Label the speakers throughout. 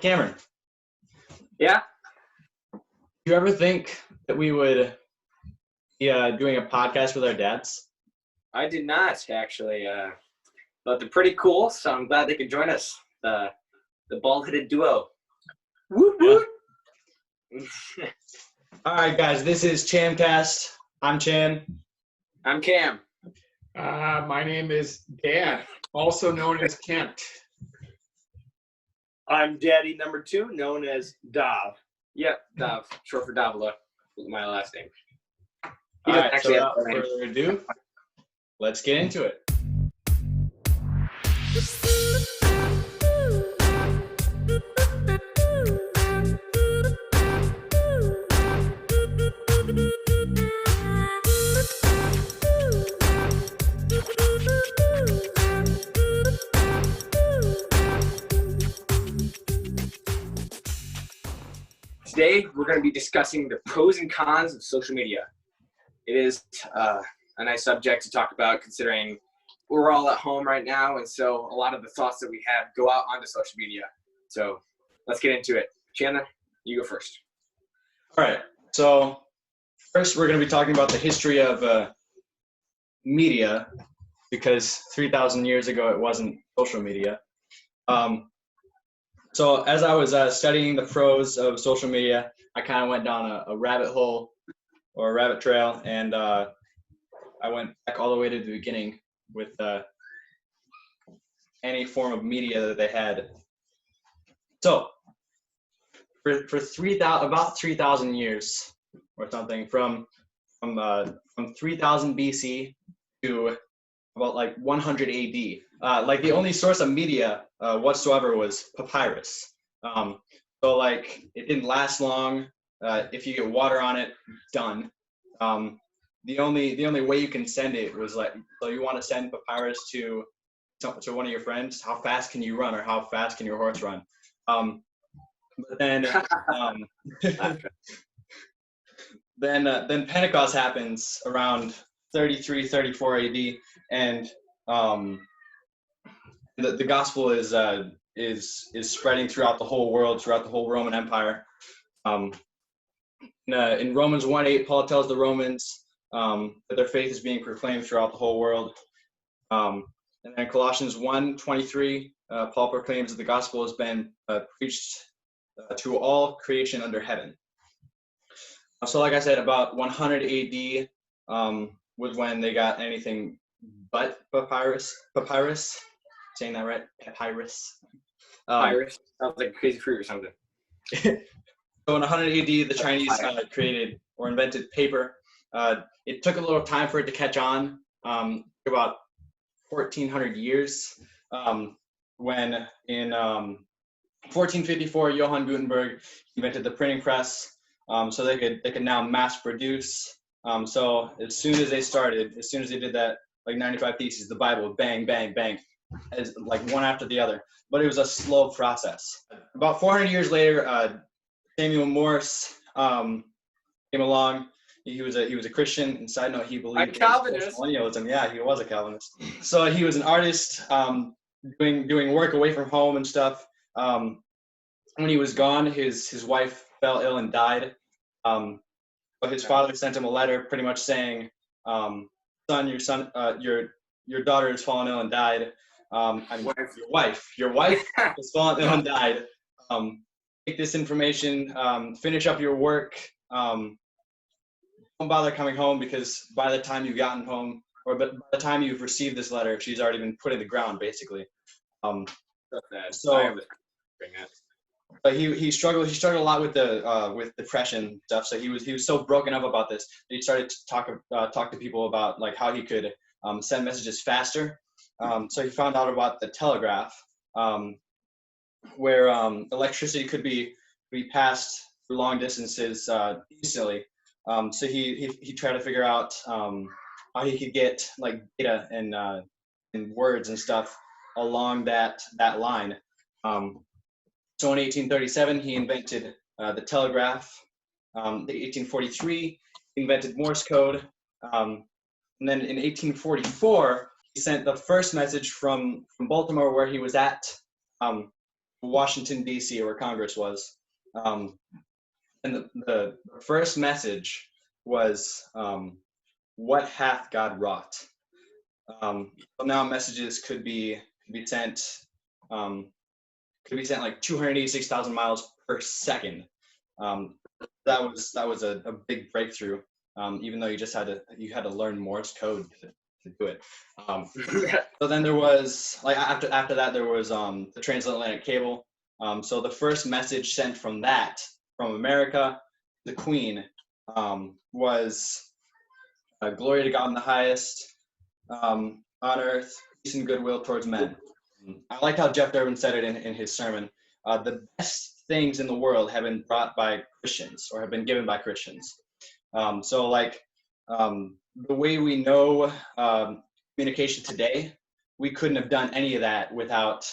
Speaker 1: Cameron,
Speaker 2: Yeah,
Speaker 1: do you ever think that we would be doing a podcast with our dads?
Speaker 2: I did not actually, but they're pretty cool, so I'm glad they could join us. The bald-headed duo. Woot
Speaker 1: Yeah.
Speaker 2: woot.
Speaker 1: All right, guys, this is ChamCast. I'm Chan.
Speaker 2: I'm Cam.
Speaker 3: My name is Dan, also known as Kent.
Speaker 4: I'm Daddy number 2, known as Dav.
Speaker 2: Yep, Dav, short for Davila, my last name. He
Speaker 1: All
Speaker 2: doesn't
Speaker 1: right, so
Speaker 2: actually have
Speaker 1: without
Speaker 2: a name.
Speaker 1: further ado, let's get into it.
Speaker 2: Today, we're going to be discussing the pros and cons of social media. It is a nice subject to talk about considering we're all at home right now, and so a lot of the thoughts that we have go out onto social media. So let's get into it. Chandler, you go first.
Speaker 1: All right, so first we're going to be talking about the history of media, because 3,000 years ago it wasn't social media. So as I was studying the pros of social media, I kind of went down a rabbit hole or a rabbit trail, and I went back all the way to the beginning with any form of media that they had. So for about 3,000 years or something, from 3000 BC to about like 100 AD. Like the only source of media whatsoever was papyrus. So like it didn't last long. If you get water on it, done. The only way you can send it was like, so you want to send papyrus to one of your friends, how fast can you run, or how fast can your horse run? But then then Pentecost happens around 33, 34 AD, and the gospel is spreading throughout the whole world, throughout the whole Roman Empire. In Romans 1:8, Paul tells the Romans that their faith is being proclaimed throughout the whole world. And then Colossians 1:23, Paul proclaims that the gospel has been preached to all creation under heaven. So like I said, about 100 AD was when they got anything but papyrus. Saying that right? Papyrus.
Speaker 2: Papyrus sounds like a crazy fruit or something.
Speaker 1: So in 100 AD, the Chinese created or invented paper. It took a little time for it to catch on, about 1,400 years, when in 1454, Johann Gutenberg invented the printing press, so they could now mass produce. So as soon as they did that, like 95 Theses, the Bible, bang, bang, bang, as like one after the other. But it was a slow process. About 400 years later, Samuel Morse came along. He was a Christian. And side note, he believed
Speaker 2: A Calvinist.
Speaker 1: in millennialism. Yeah, he was a Calvinist. So he was an artist, doing work away from home and stuff. When he was gone, his wife fell ill and died. But his father sent him a letter, pretty much saying, "Son, your daughter has fallen ill and died. Your wife has fallen ill and died. Take this information, finish up your work. Don't bother coming home, because by the time you've gotten home, or by the time you've received this letter, she's already been put in the ground, basically." But he struggled a lot with depression stuff. So he was so broken up about this that he started to talk to people about like how he could send messages faster. So he found out about the telegraph, where electricity could be passed for long distances easily. So he tried to figure out how he could get like data and words and stuff along that line. So in 1837, he invented the telegraph. In 1843, he invented Morse Code. And then in 1844, he sent the first message from Baltimore, where he was at, Washington, D.C., where Congress was. And the first message was, what hath God wrought? So now messages could be sent like 286,000 miles per second. That was a big breakthrough. Even though you had to learn Morse code to do it. So then there was, like, after that there was the Transatlantic cable. So the first message sent from America, the Queen, was glory to God in the highest, on earth, peace and goodwill towards men. I like how Jeff Durbin said it in his sermon. The best things in the world have been brought by Christians, or have been given by Christians. So like the way we know communication today, we couldn't have done any of that without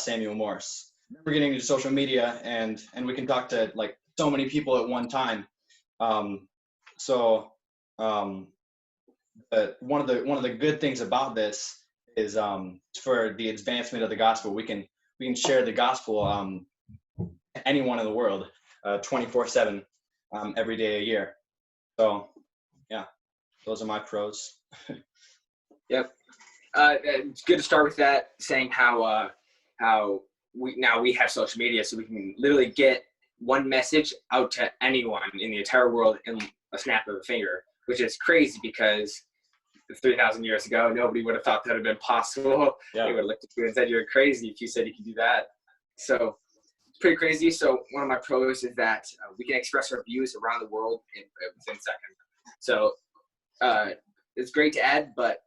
Speaker 1: Samuel Morse. We're getting into social media, and we can talk to like so many people at one time. But one of the good things about this is for the advancement of the gospel, we can share the gospel anyone in the world 24/7 every day a year. So yeah, those are my pros.
Speaker 2: Yep. It's good to start with that, saying how we have social media, so we can literally get one message out to anyone in the entire world in a snap of a finger, which is crazy because 3,000 years ago, nobody would have thought that would have been possible.
Speaker 1: Yeah.
Speaker 2: They would have looked at you and said you're crazy if you said you could do that. So it's pretty crazy. So one of my pros is that we can express our views around the world within seconds. So it's great to add, but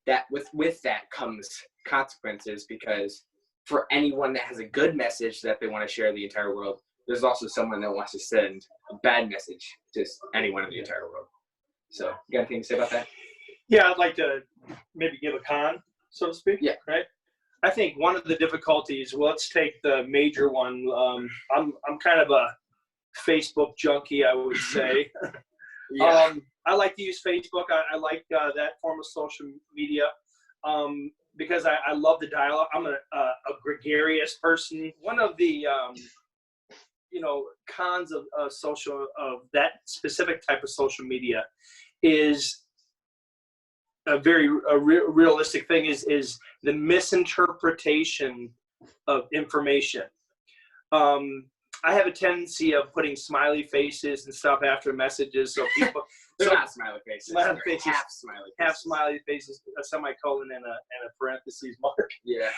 Speaker 2: that with that comes consequences, because for anyone that has a good message that they want to share the entire world, there's also someone that wants to send a bad message to anyone in the entire world. So you got anything to say about that?
Speaker 4: Yeah, I'd like to maybe give a con, so to speak.
Speaker 2: Yeah.
Speaker 4: Right. I think one of the difficulties. Well, let's take the major one. I'm kind of a Facebook junkie, I would say.
Speaker 2: Yeah.
Speaker 4: I like to use Facebook. I like that form of social media because I love the dialogue. I'm a gregarious person. One of the cons of that specific type of social media is a very realistic thing is the misinterpretation of information. I have a tendency of putting smiley faces and stuff after messages, so people
Speaker 2: They're not smiley faces.
Speaker 4: Smiley
Speaker 2: They're
Speaker 4: faces.
Speaker 2: half smiley faces.
Speaker 4: a semicolon and a parentheses mark.
Speaker 2: Yeah.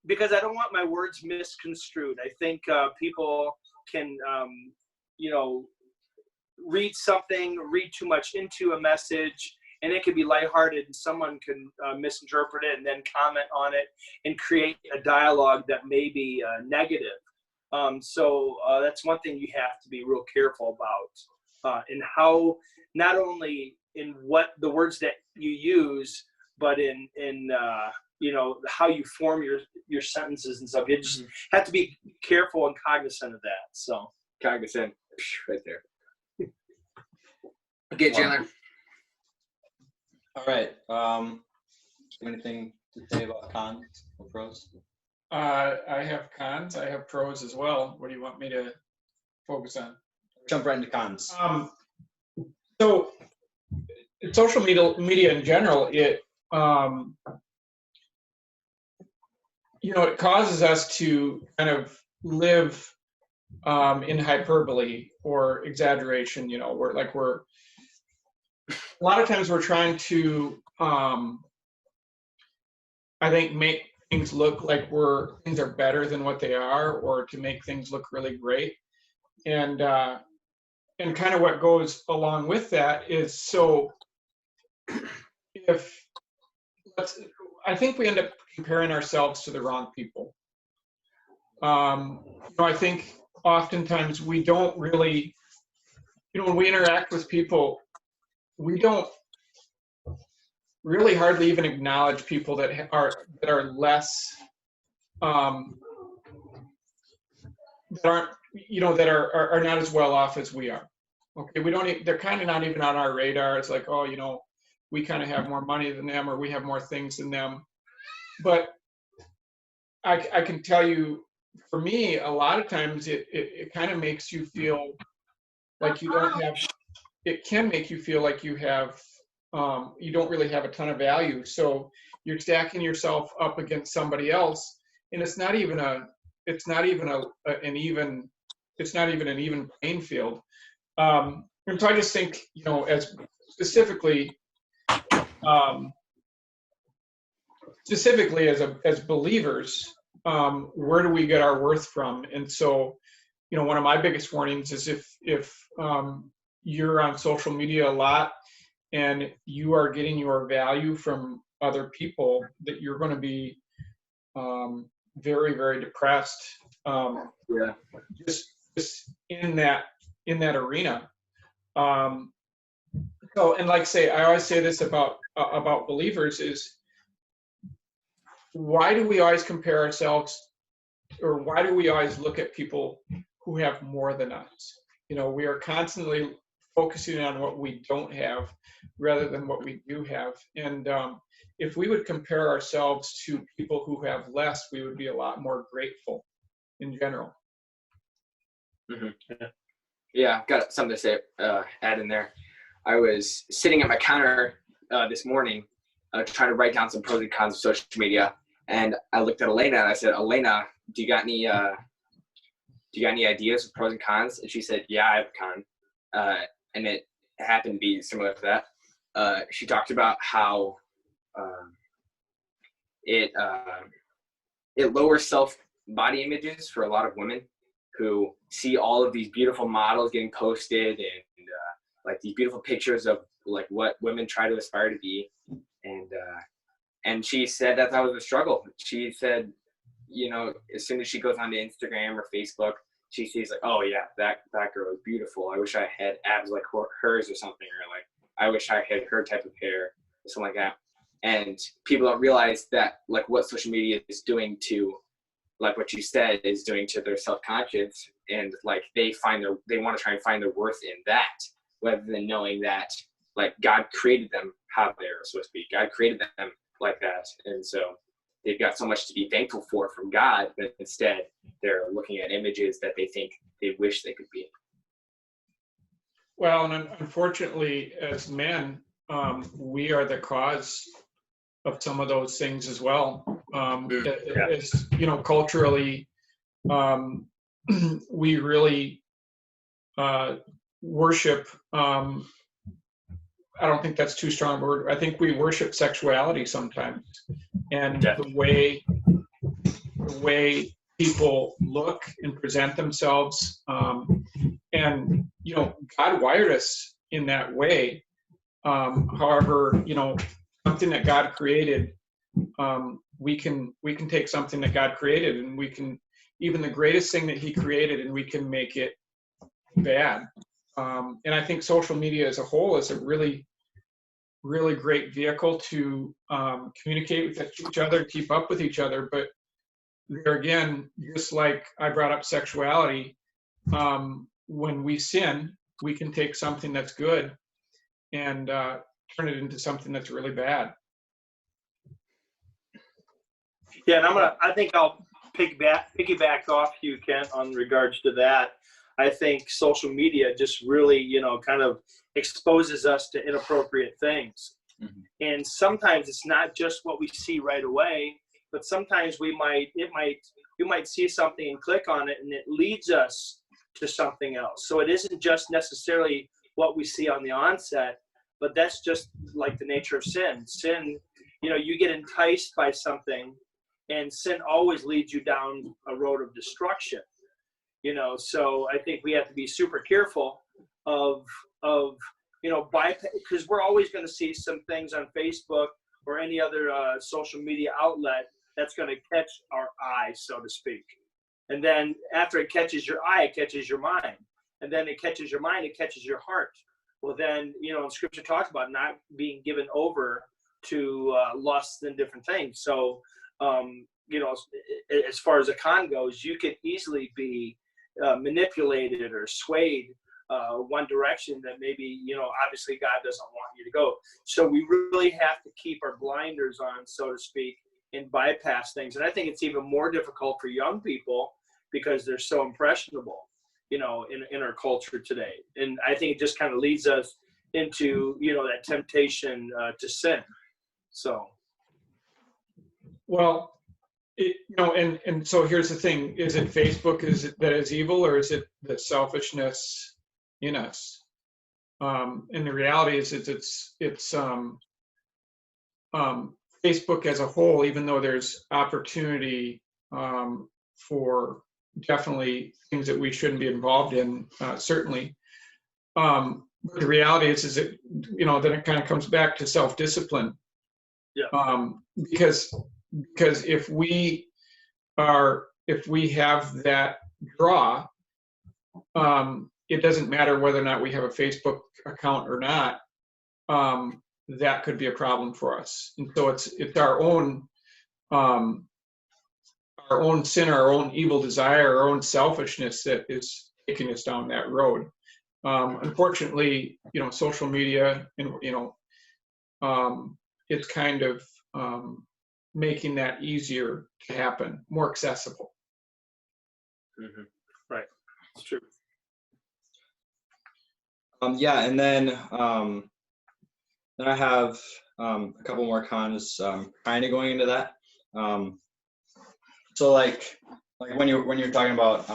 Speaker 4: Because I don't want my words misconstrued. I think people can read too much into a message, and it could be lighthearted, and someone can misinterpret it and then comment on it and create a dialogue that may be negative. So that's one thing you have to be real careful about in how, not only in what the words that you use, but in how you form your sentences and stuff. You just have to be careful and cognizant of that. So
Speaker 2: Cognizant, right there. Okay, Chandler.
Speaker 1: All right. Anything to say about cons or pros?
Speaker 3: I have cons. I have pros as well. What do you want me to focus on?
Speaker 1: Jump right into cons.
Speaker 3: So social media in general, it it causes us to kind of live in hyperbole or exaggeration. We're a lot of times we're trying to I think make things look like things are better than what they are, or to make things look really great. And kind of what goes along with that is, so I think we end up comparing ourselves to the wrong people. I think oftentimes we don't really, when we interact with people, we don't really hardly even acknowledge people that are less, that are not as well off as we are. Okay, they're kind of not even on our radar. It's like, we kind of have more money than them, or we have more things than them. But I can tell you, for me, a lot of times it kind of makes you feel like you don't have, it can make you feel like you have, you don't really have a ton of value. So you're stacking yourself up against somebody else, and it's not even an even playing field. And so I just think, as specifically, as believers, where do we get our worth from? And so, one of my biggest warnings is if you're on social media a lot and you are getting your value from other people, that you're going to be very, very depressed.
Speaker 2: Yeah.
Speaker 3: Just in that arena. So, and like say, I always say this about believers is, why do we always compare ourselves, or why do we always look at people who have more than us? We are constantly focusing on what we don't have rather than what we do have. And if we would compare ourselves to people who have less, we would be a lot more grateful in general.
Speaker 2: Mm-hmm. Yeah, I've got something to say, add in there. I was sitting at my counter this morning trying to write down some pros and cons of social media. And I looked at Elena and I said, Elena, do you got any ideas of pros and cons? And she said, yeah, I have a con. And it happened to be similar to that. She talked about how it lowers self-body images for a lot of women who see all of these beautiful models getting posted and like these beautiful pictures of like what women try to aspire to be. And she said that was a struggle. She said, as soon as she goes onto Instagram or Facebook, she sees like, oh yeah, that girl is beautiful. I wish I had abs like hers or something, or like, I wish I had her type of hair or something like that. And people don't realize that like what social media is doing to, like what you said, is doing to their self-conscious, and like they want to try and find their worth in that, rather than knowing that like God created them how they're supposed to be. God created them like that. And so they've got so much to be thankful for from God, but instead they're looking at images that they think they wish they could be.
Speaker 3: Well, and unfortunately, as men, we are the cause of some of those things as well. As culturally, we really worship. I don't think that's too strong a word. I think we worship sexuality sometimes, and the way people look and present themselves. And God wired us in that way. However, something that God created, we can take something that God created, and we can, even the greatest thing that He created, and we can make it bad. And I think social media as a whole is a really, really great vehicle to communicate with each other, keep up with each other. But there again, just like I brought up sexuality, when we sin, we can take something that's good and turn it into something that's really bad.
Speaker 4: Yeah, and I think I'll piggyback off you, Kent, on regards to that. I think social media just really, kind of exposes us to inappropriate things. Mm-hmm. And sometimes it's not just what we see right away, but sometimes you might see something and click on it, and it leads us to something else. So it isn't just necessarily what we see on the onset, but that's just like the nature of sin. Sin, you get enticed by something, and sin always leads you down a road of destruction. So I think we have to be super careful of because we're always going to see some things on Facebook or any other social media outlet that's going to catch our eye, so to speak. And then after it catches your eye, it catches your mind. And then it catches your mind, it catches your heart. Well, then, Scripture talks about not being given over to lusts and different things. So, as far as a con goes, you could easily be manipulated or swayed one direction that maybe, obviously God doesn't want you to go. So we really have to keep our blinders on, so to speak, and bypass things. And I think it's even more difficult for young people because they're so impressionable, you know, in our culture today. And I think it just kind of leads us into, you know, that temptation to sin. So.
Speaker 3: Well, and so here's the thing: is it Facebook that is evil, or is it the selfishness in us? And the reality is, it's Facebook as a whole. Even though there's opportunity for definitely things that we shouldn't be involved in, certainly. But the reality is that, you know, then it kind of comes back to self-discipline.
Speaker 4: Yeah.
Speaker 3: Because if we have that draw, it doesn't matter whether or not we have a Facebook account or not. That could be a problem for us. And so it's our own sin, our own evil desire, our own selfishness that is taking us down that road. Unfortunately, you know, social media, and you know, it's kind of making that easier to happen, more accessible.
Speaker 4: Mm-hmm. Right, it's true.
Speaker 1: Yeah, and then I have a couple more cons kind of going into that. So like when you're talking about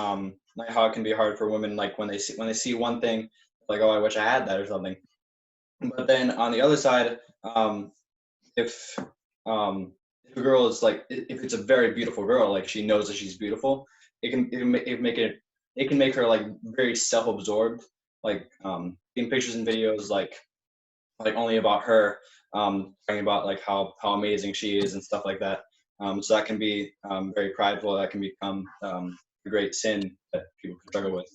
Speaker 1: like how it can be hard for women, like when they see one thing, like, oh, I wish I had that or something. But then on the other side, if a girl is like, if it's a very beautiful girl, like she knows that she's beautiful, it can make her like very self-absorbed, like in pictures and videos like only about her, talking about like how amazing she is and stuff like that. So that can be very prideful. That can become a great sin that people can struggle with.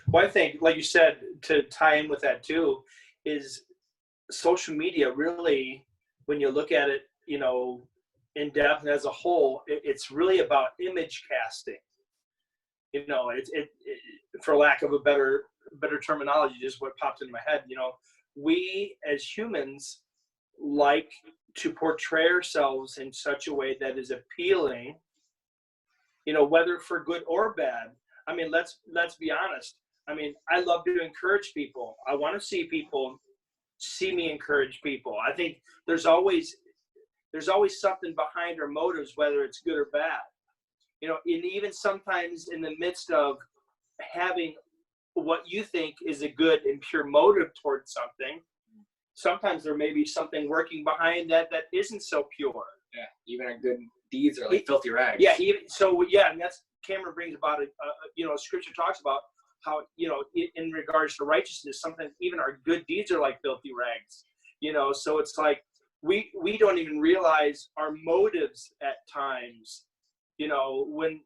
Speaker 4: Well, I think, like you said, to tie in with that too, is social media really, when you look at it, you know, in depth and as a whole, it's really about image casting. You know, it for lack of a better terminology, just what popped into my head. You know, we as humans like to portray ourselves in such a way that is appealing, you know, whether for good or bad. I mean, let's be honest. I mean, I love to encourage people. I want to see people see me encourage people. I think there's always something behind our motives, whether it's good or bad. You know, and even sometimes in the midst of having what you think is a good and pure motive towards something, sometimes there may be something working behind that isn't so pure.
Speaker 2: Yeah, even our good deeds are like filthy rags.
Speaker 4: Yeah, and that's Cameron brings about it. You know, Scripture talks about how, you know, in regards to righteousness, sometimes even our good deeds are like filthy rags. You know, so it's like we don't even realize our motives at times. You know, when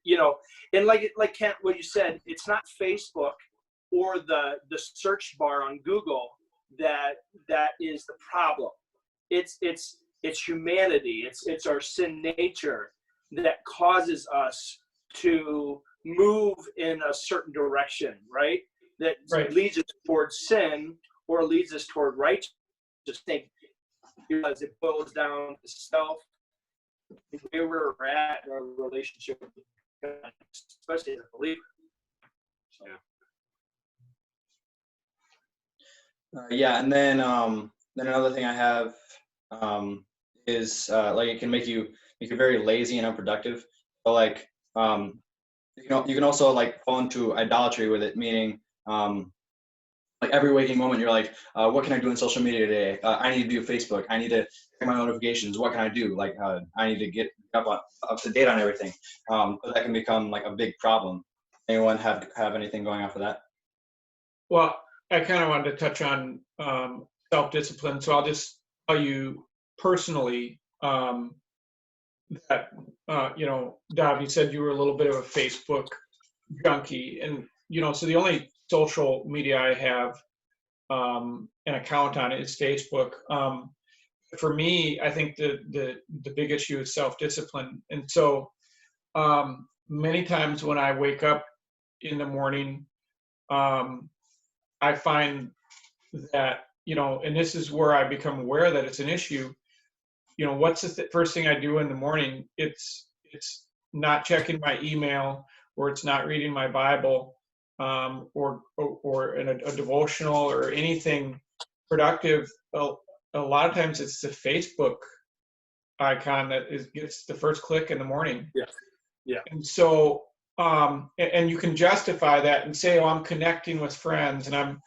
Speaker 4: you know, and like Kent, what you said, it's not Facebook or the search bar on Google that is the problem. It's humanity. It's our sin nature that causes us to move in a certain direction, right? That leads us towards sin or leads us toward righteousness. Because it boils down to self, where we're at in our relationship with God, especially as a believer. So.
Speaker 1: Yeah, and then another thing I have is like it can make you very lazy and unproductive. But like you can also like fall into idolatry with it, meaning like every waking moment you're like, what can I do on social media today? I need to do Facebook. I need to check my notifications. What can I do? Like I need to get up to date on everything. But that can become like a big problem. Anyone have anything going on for that?
Speaker 3: Well, I kind of wanted to touch on self-discipline. So I'll just tell you personally that, you know, Dov, you said you were a little bit of a Facebook junkie. And, you know, so the only social media I have an account on is Facebook. For me, I think the big issue is self-discipline. And so many times when I wake up in the morning, I find that, you know, and this is where I become aware that it's an issue. what's the first thing I do in the morning? It's not checking my email, or it's not reading my Bible, or in a devotional or anything productive. A lot of times it's the Facebook icon that gets the first click in the morning.
Speaker 4: Yeah. Yeah.
Speaker 3: And so, and you can justify that and say, oh, I'm connecting with friends, and I'm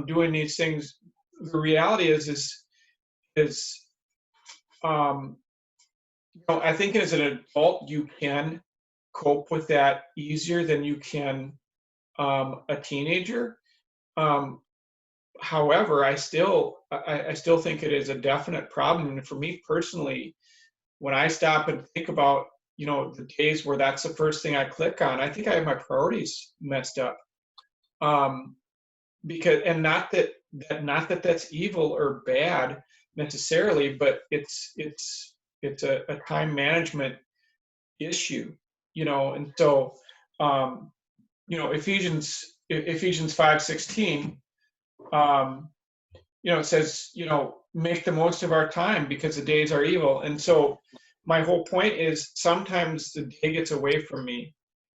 Speaker 3: doing these things. The reality is I think as an adult, you can cope with that easier than you can a teenager. However, I still think it is a definite problem. And for me personally, when I stop and think about, the days where that's the first thing I click on, I think I have my priorities messed up. Because, and not that that's evil or bad necessarily, but it's a time management issue, and so, Ephesians 5:16, it says, make the most of our time because the days are evil. And so my whole point is, sometimes the day gets away from me,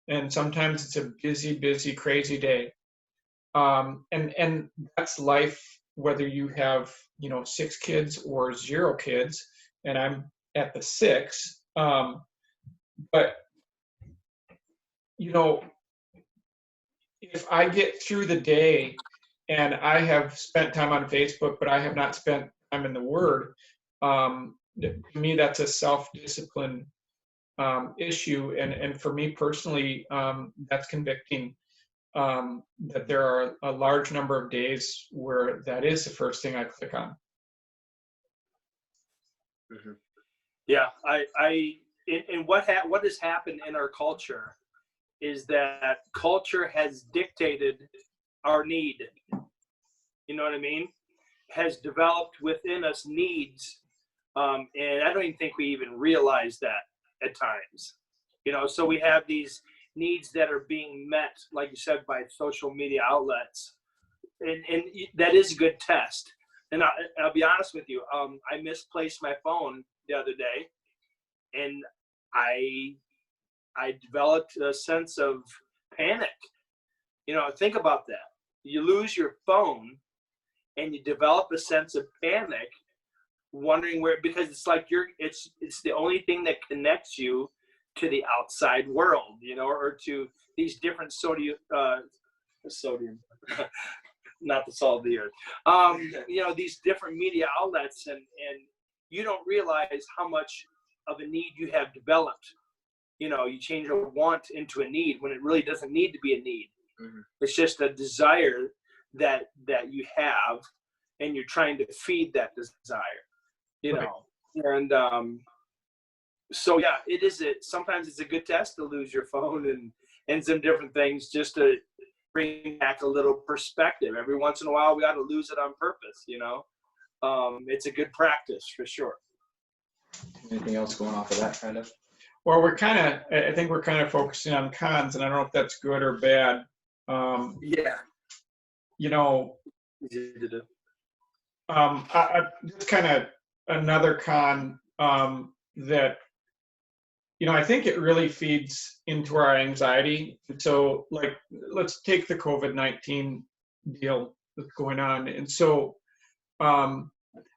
Speaker 3: and sometimes it's a busy, crazy day. And that's life, whether you have, 6 kids or 0 kids, and I'm at the 6. But, if I get through the day and I have spent time on Facebook, but I have not spent time in the Word, to me, that's a self-discipline issue. And for me personally, that's convicting, that there are a large number of days where that is the first thing I click on.
Speaker 4: Mm-hmm. Yeah, and what has happened in our culture is that culture has dictated our need. You know what I mean? Has developed within us needs, and I don't even think we even realize that at times. So we have these needs that are being met, like you said, by social media outlets, and that is a good test. And I'll be honest with you, I misplaced my phone the other day, and I developed a sense of panic. Think about that. You lose your phone, and you develop a sense of panic, wondering where, because it's like it's the only thing that connects you to the outside world, or to these different sodium, not the salt of the earth, these different media outlets, and you don't realize how much of a need you have developed. You change a want into a need when it really doesn't need to be a need. Mm-hmm. It's just a desire that you have, and you're trying to feed that desire,
Speaker 3: Right.
Speaker 4: And so yeah, sometimes it's a good test to lose your phone and some different things, just to bring back a little perspective. Every once in a while, we got to lose it on purpose. It's a good practice for sure.
Speaker 1: Anything else going off of that kind of?
Speaker 3: Well, I think we're kind of focusing on cons, and I don't know if that's good or bad.
Speaker 4: Yeah.
Speaker 3: I just kind of another con, that, I think it really feeds into our anxiety. And so, like, let's take the COVID-19 deal that's going on. And so, I'll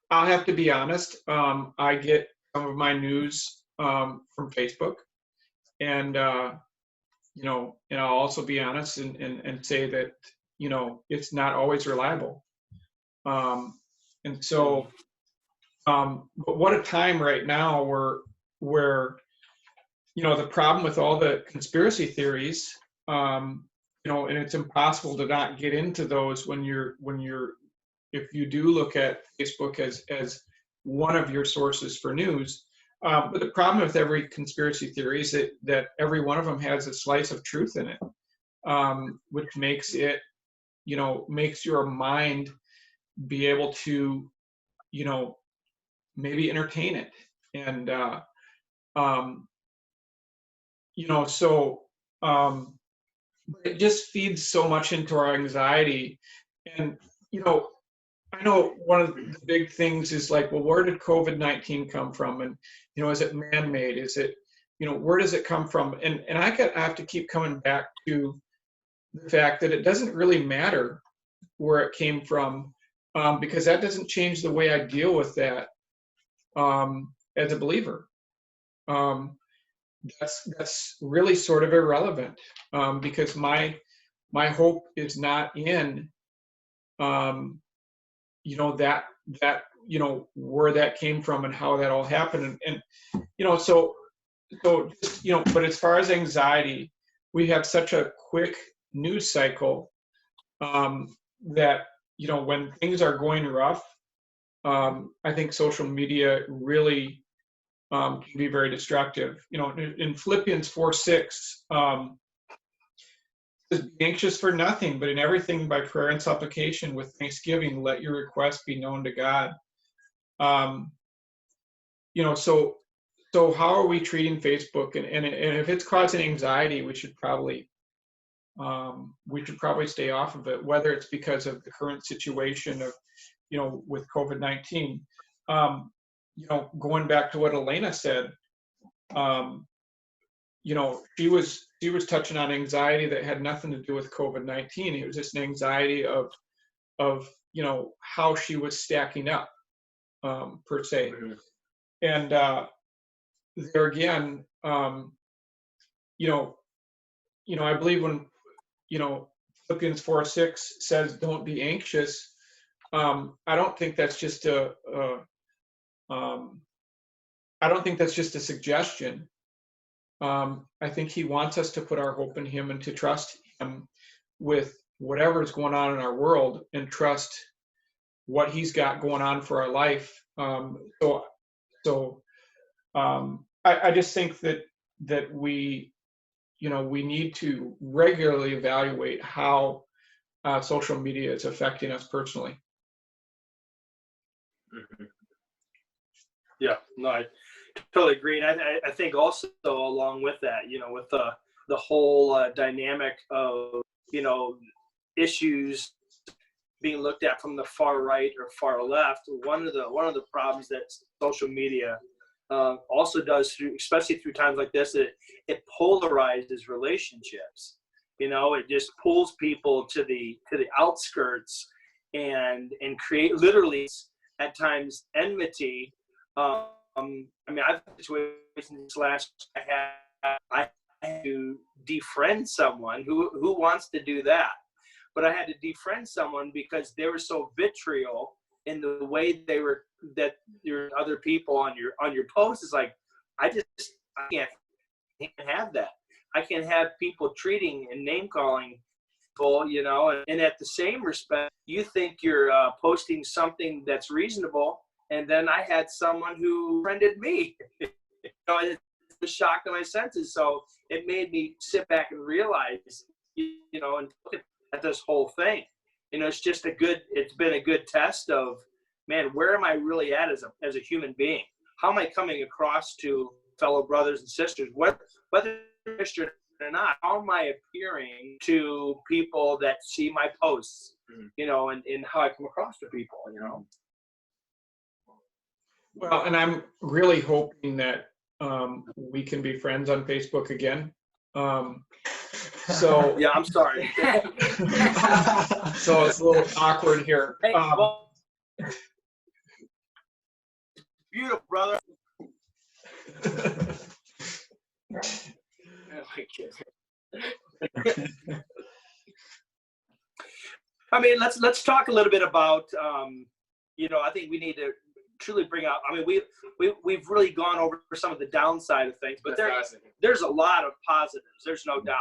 Speaker 3: have to be honest. I get some of my news from Facebook, and and I'll also be honest and say that it's not always reliable. And so, but what a time right now where the problem with all the conspiracy theories, and it's impossible to not get into those when if you do look at Facebook as one of your sources for news. But the problem with every conspiracy theory is that every one of them has a slice of truth in it, which makes it, makes your mind be able to, maybe entertain it. And, so it just feeds so much into our anxiety. And, I know one of the big things is like, well, where did COVID-19 come from? And, is it man-made? Is it, where does it come from? And I have to keep coming back to the fact that it doesn't really matter where it came from, because that doesn't change the way I deal with that as a believer. That's really sort of irrelevant, because my hope is not in that where that came from and how that all happened, and so just, but as far as anxiety, we have such a quick news cycle that when things are going rough, I think social media really can be very destructive. In Philippians 4:6, says, be anxious for nothing, but in everything by prayer and supplication with thanksgiving, let your requests be known to God. So how are we treating Facebook? And if it's causing anxiety, we should probably stay off of it, whether it's because of the current situation of, with COVID-19. Going back to what Elena said, she was touching on anxiety that had nothing to do with COVID-19. It was just an anxiety of how she was stacking up, per se.
Speaker 2: Mhm.
Speaker 3: And there again, I believe when Philippians 4:6 says, "Don't be anxious." I don't think that's just a suggestion. I think he wants us to put our hope in him and to trust him with whatever is going on in our world, and trust what he's got going on for our life. I just think that we need to regularly evaluate how social media is affecting us personally.
Speaker 2: Mhm.
Speaker 4: Yeah, no, I totally agree. And I think also along with that, with the whole dynamic of, issues being looked at from the far right or far left, one of the problems that social media also does, especially through times like this, it polarizes relationships. It just pulls people to the outskirts and create literally at times enmity. I've had situations I had to defriend someone who wants to do that, but I had to defriend someone because they were so vitriol in the way that your other people on your post. Is like, I can't have that. I can't have people treating and name calling people, and at the same respect, you think you're posting something that's reasonable. And then I had someone who friended me. And it was a shock to my senses. So it made me sit back and realize, and look at this whole thing. It's been a good test of, man, where am I really at as a human being? How am I coming across to fellow brothers and sisters, whether Christian or not? How am I appearing to people that see my posts, and how I come across to people,
Speaker 3: Well, and I'm really hoping that we can be friends on Facebook again. So
Speaker 4: Yeah, I'm sorry.
Speaker 3: so it's a little awkward here.
Speaker 4: Hey, beautiful, brother. I mean, let's talk a little bit about, I think we need to truly bring out. I mean, we've really gone over some of the downside of things, but there's a lot of positives. There's no doubt.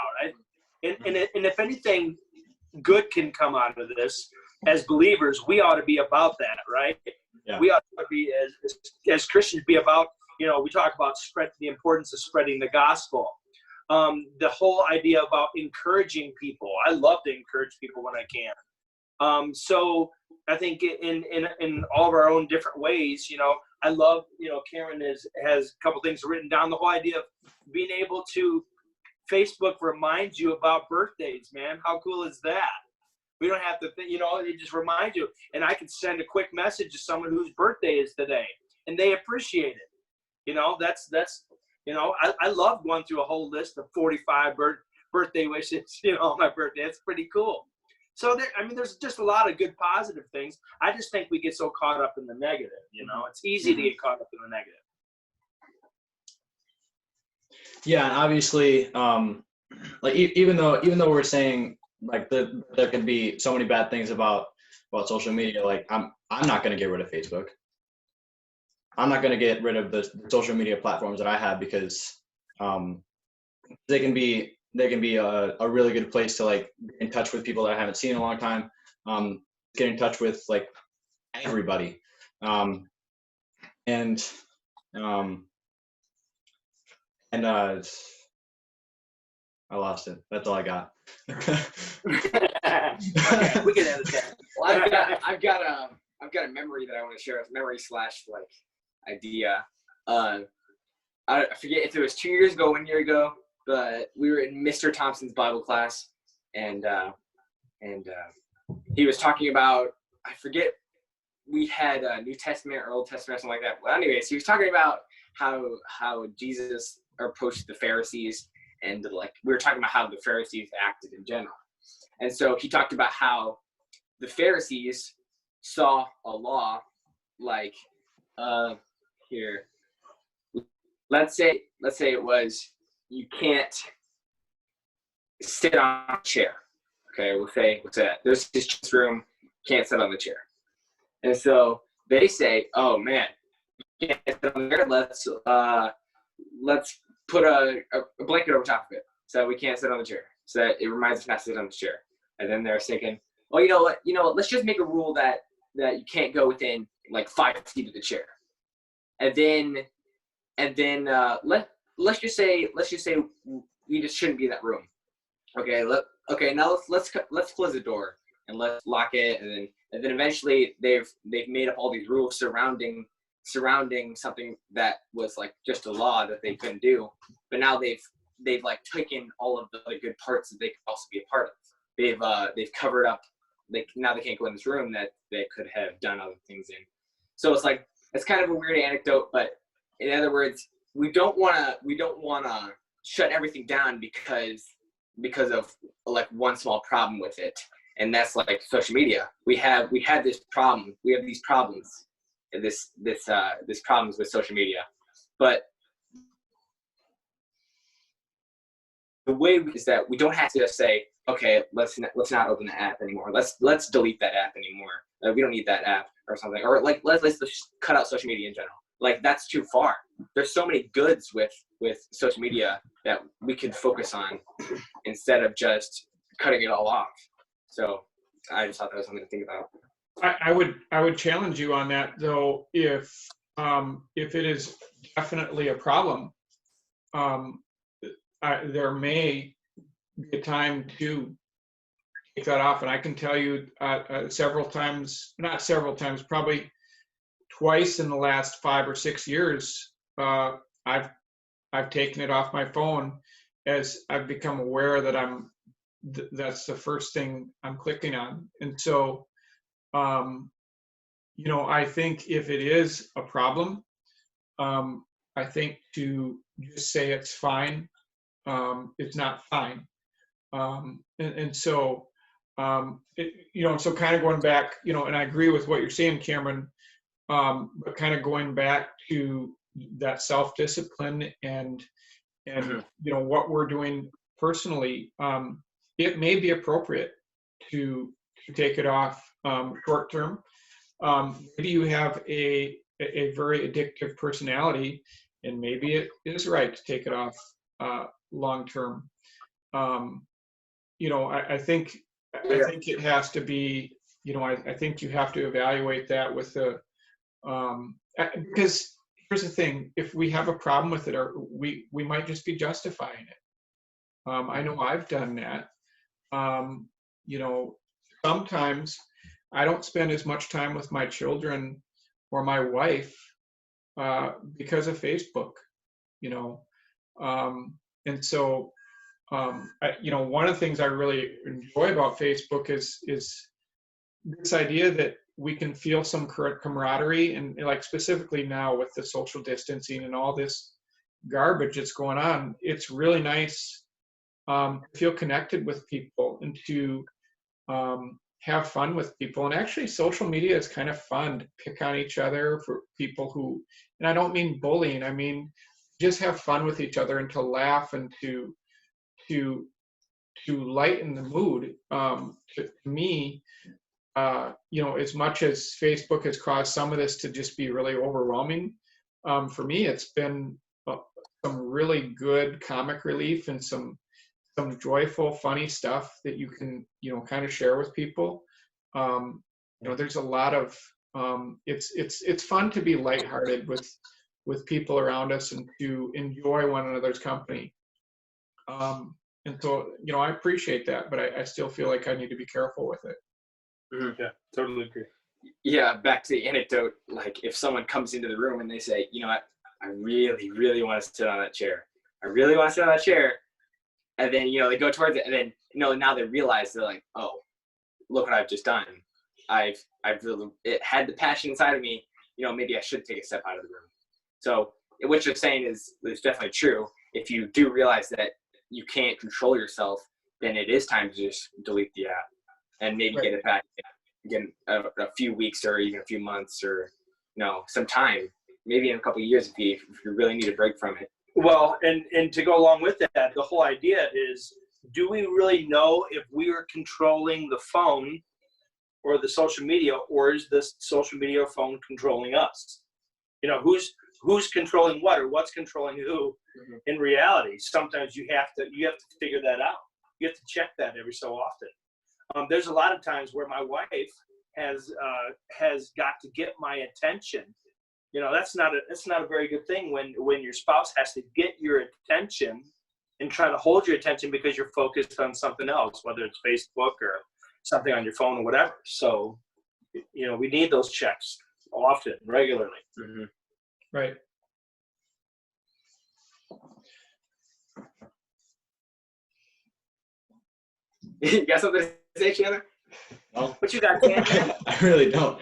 Speaker 4: And if anything good can come out of this, as believers, we ought to be about that, right?
Speaker 1: Yeah.
Speaker 4: We ought to be as Christians be about. We talk about the importance of spreading the gospel. The whole idea about encouraging people. I love to encourage people when I can. So I think in all of our own different ways, I love, Cameron has a couple things written down. The whole idea of being able to, Facebook reminds you about birthdays, man. How cool is that? We don't have to think, it just reminds you. And I can send a quick message to someone whose birthday is today, and they appreciate it. That's I love going through a whole list of 45 birthday wishes, on my birthday. It's pretty cool. So there's just a lot of good positive things. I just think we get so caught up in the negative. It's easy to get caught up in the negative.
Speaker 1: Yeah, and obviously, like even though we're saying like there can be so many bad things about social media, like I'm not going to get rid of Facebook. I'm not going to get rid of the social media platforms that I have, because they can be a really good place to like get in touch with people that I haven't seen in a long time. Get in touch with like everybody, and I lost it. That's all I got.
Speaker 4: We can edit that.
Speaker 2: Well, I've got a memory that I want to share. Memory / like idea. I forget if it was 2 years ago, 1 year ago, but we were in Mr. Thompson's Bible class, and he was talking about, I forget, we had New Testament or Old Testament or something like that. Well, anyways, he was talking about how Jesus approached the Pharisees, and like we were talking about how the Pharisees acted in general. And so he talked about how the Pharisees saw a law like here. Let's say it was, you can't sit on a chair. Okay, we'll say that. There's this room, can't sit on the chair. And so they say, oh man, you can't sit on there. Let's put a blanket over top of it so we can't sit on the chair. So that it reminds us not to sit on the chair. And then they're thinking, well, you know what, let's just make a rule that you can't go within like 5 feet of the chair. And then let's just say we just shouldn't be in that room. Okay, now let's close the door and let's lock it, and then eventually they've made up all these rules surrounding something that was like just a law that they couldn't do, but now they've like taken all of the good parts that they could also be a part of. They've covered up. Now they can't go in this room that they could have done other things in. So it's kind of a weird anecdote, but in other words, we don't want to shut everything down because of like one small problem with it, and that's like social media. We have this problem. We have these problems, and this problems with social media, but the way is that we don't have to just say, okay, let's not open the app anymore. Let's delete that app anymore. We don't need that app or something. Or like let's just cut out social media in general. Like that's too far. There's so many goods with social media that we could focus on instead of just cutting it all off. So I just thought that was something to think about.
Speaker 3: I would challenge you on that though. If it is definitely a problem, there may be a time to take that off. And I can tell you probably twice in the last 5 or 6 years, I've taken it off my phone as I've become aware that that's the first thing I'm clicking on. And so, I think if it is a problem, I think to just say it's fine, it's not fine. So kind of going back, and I agree with what you're saying, Cameron, but kind of going back to that self-discipline and what we're doing personally, it may be appropriate to take it off short term. Maybe you have a very addictive personality, and maybe it is right to take it off long term. I think it has to be, I think you have to evaluate that with because here's the thing, if we have a problem with it, or we might just be justifying it. I know I've done that. Sometimes I don't spend as much time with my children or my wife because of Facebook, and so one of the things I really enjoy about Facebook is this idea that we can feel some camaraderie, and like specifically now with the social distancing and all this garbage that's going on, it's really nice to feel connected with people and to have fun with people. And actually social media is kind of fun to pick on each other for people who, and I don't mean bullying, I mean just have fun with each other and to laugh and to lighten the mood. To me, as much as Facebook has caused some of this to just be really overwhelming, for me, it's been some really good comic relief and some joyful, funny stuff that you can, kind of share with people. There's a lot of, it's fun to be lighthearted with people around us and to enjoy one another's company. And so, I appreciate that, but I still feel like I need to be careful with it.
Speaker 4: Yeah, totally agree.
Speaker 2: Yeah, back to the anecdote, like if someone comes into the room and they say, you know what, I really, really want to sit on that chair. I really want to sit on that chair. And then, they go towards it, and then, now they realize, they're like, oh, look what I've just done. I've really, it had the passion inside of me, maybe I should take a step out of the room. So what you're saying is definitely true. If you do realize that you can't control yourself, then it is time to just delete the app and maybe get it back again a few weeks or even a few months or, some time, maybe in a couple of years if you really need a break from it.
Speaker 4: Well, and to go along with that, the whole idea is, do we really know if we are controlling the phone or the social media, or is the social media phone controlling us? Who's controlling what, or what's controlling who? Mm-hmm. In reality, sometimes you have to figure that out. You have to check that every so often. There's a lot of times where my wife has got to get my attention. That's not a very good thing when your spouse has to get your attention and try to hold your attention because you're focused on something else, whether it's Facebook or something on your phone or whatever. So, we need those checks often, regularly.
Speaker 2: Mm-hmm.
Speaker 3: Right.
Speaker 2: You got something to say, Chandler?
Speaker 1: No.
Speaker 4: What you got, Ken?
Speaker 1: I really don't.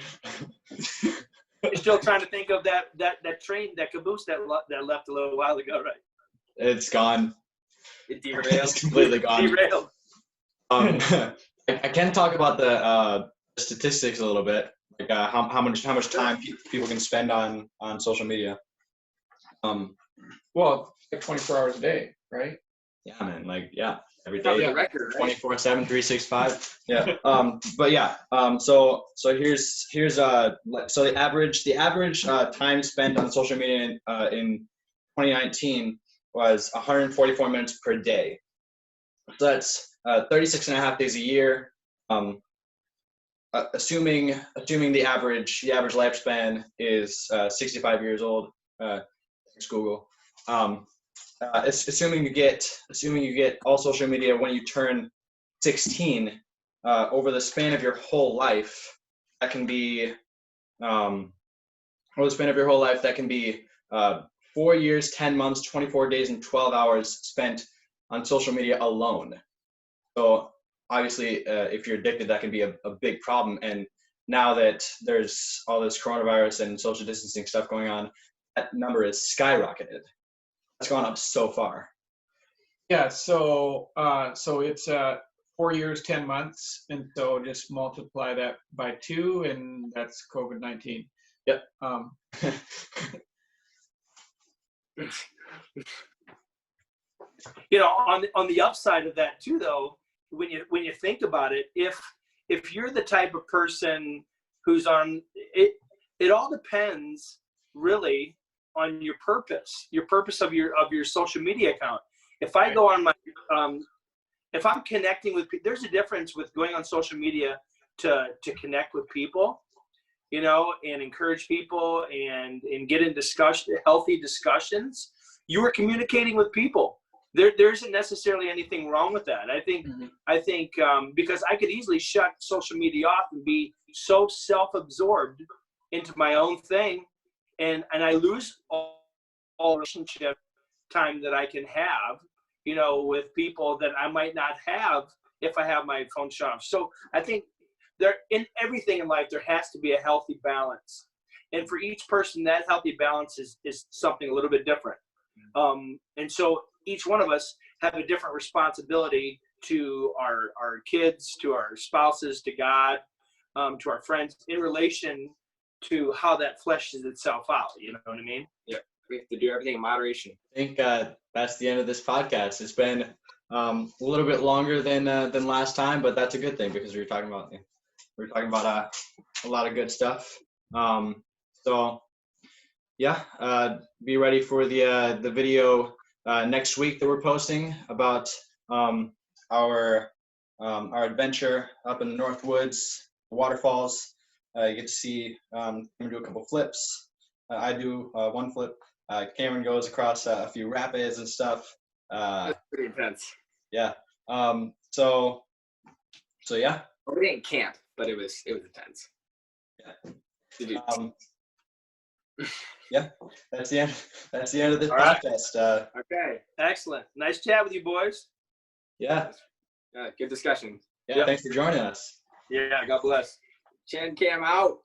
Speaker 4: You're still trying to think of that train, that caboose that left a little while ago, right?
Speaker 1: It's gone.
Speaker 2: It derailed.
Speaker 1: It's completely gone.
Speaker 4: Derailed.
Speaker 1: I can talk about the statistics a little bit, like how much time people can spend on social media.
Speaker 3: Well, like 24 hours a day, right?
Speaker 1: Yeah, man. Every day.
Speaker 2: The record, right?
Speaker 1: 24/7, 365. Yeah. But yeah. So here's so the average time spent on social media in 2019 was 144 minutes per day. So that's 36 and a half days a year. Assuming the average lifespan is 65 years old. Thanks, Google. Assuming you get all social media when you turn 16, over the span of your whole life, that can be 4 years, 10 months, 24 days, and 12 hours spent on social media alone. So obviously, if you're addicted, that can be a big problem. And now that there's all this coronavirus and social distancing stuff going on, that number is skyrocketed. It's gone up so far.
Speaker 3: Yeah, so it's 4 years, 10 months, and so just multiply that by 2, and that's COVID-19.
Speaker 1: Yep.
Speaker 4: On the upside of that too, though, when you think about it, if you're the type of person who's on it, it all depends really on your purpose of your social media account. If I go on my, if I'm connecting with people, there's a difference with going on social media to connect with people, and encourage people and get in healthy discussions. You are communicating with people. There isn't necessarily anything wrong with that. I think because I could easily shut social media off and be so self-absorbed into my own thing, and I lose all relationship time that I can have, with people that I might not have if I have my phone shut off. So I think there, in everything in life, there has to be a healthy balance. And for each person, that healthy balance is something a little bit different. And so each one of us have a different responsibility to our kids, to our spouses, to God, to our friends, in relation to how that fleshes itself out. You know what I mean?
Speaker 2: Yeah, we have to do everything in moderation.
Speaker 1: I think that's the end of this podcast. It's been a little bit longer than last time, but that's a good thing because we were talking about a lot of good stuff. So yeah, be ready for the video next week that we're posting about our adventure up in the North Woods, the waterfalls. You get to see him do a couple flips. I do one flip. Cameron goes across a few rapids and stuff.
Speaker 2: That's pretty intense.
Speaker 1: Yeah. So yeah.
Speaker 2: Well, we didn't camp, but it was intense.
Speaker 1: Yeah. Yeah. That's the end. That's the end of this
Speaker 4: All right.
Speaker 1: podcast.
Speaker 2: Okay.
Speaker 4: Excellent. Nice chat with you, boys.
Speaker 1: Yeah.
Speaker 2: Good discussion.
Speaker 1: Yeah. Thanks for joining us.
Speaker 4: Yeah. God bless.
Speaker 2: ChamCast out.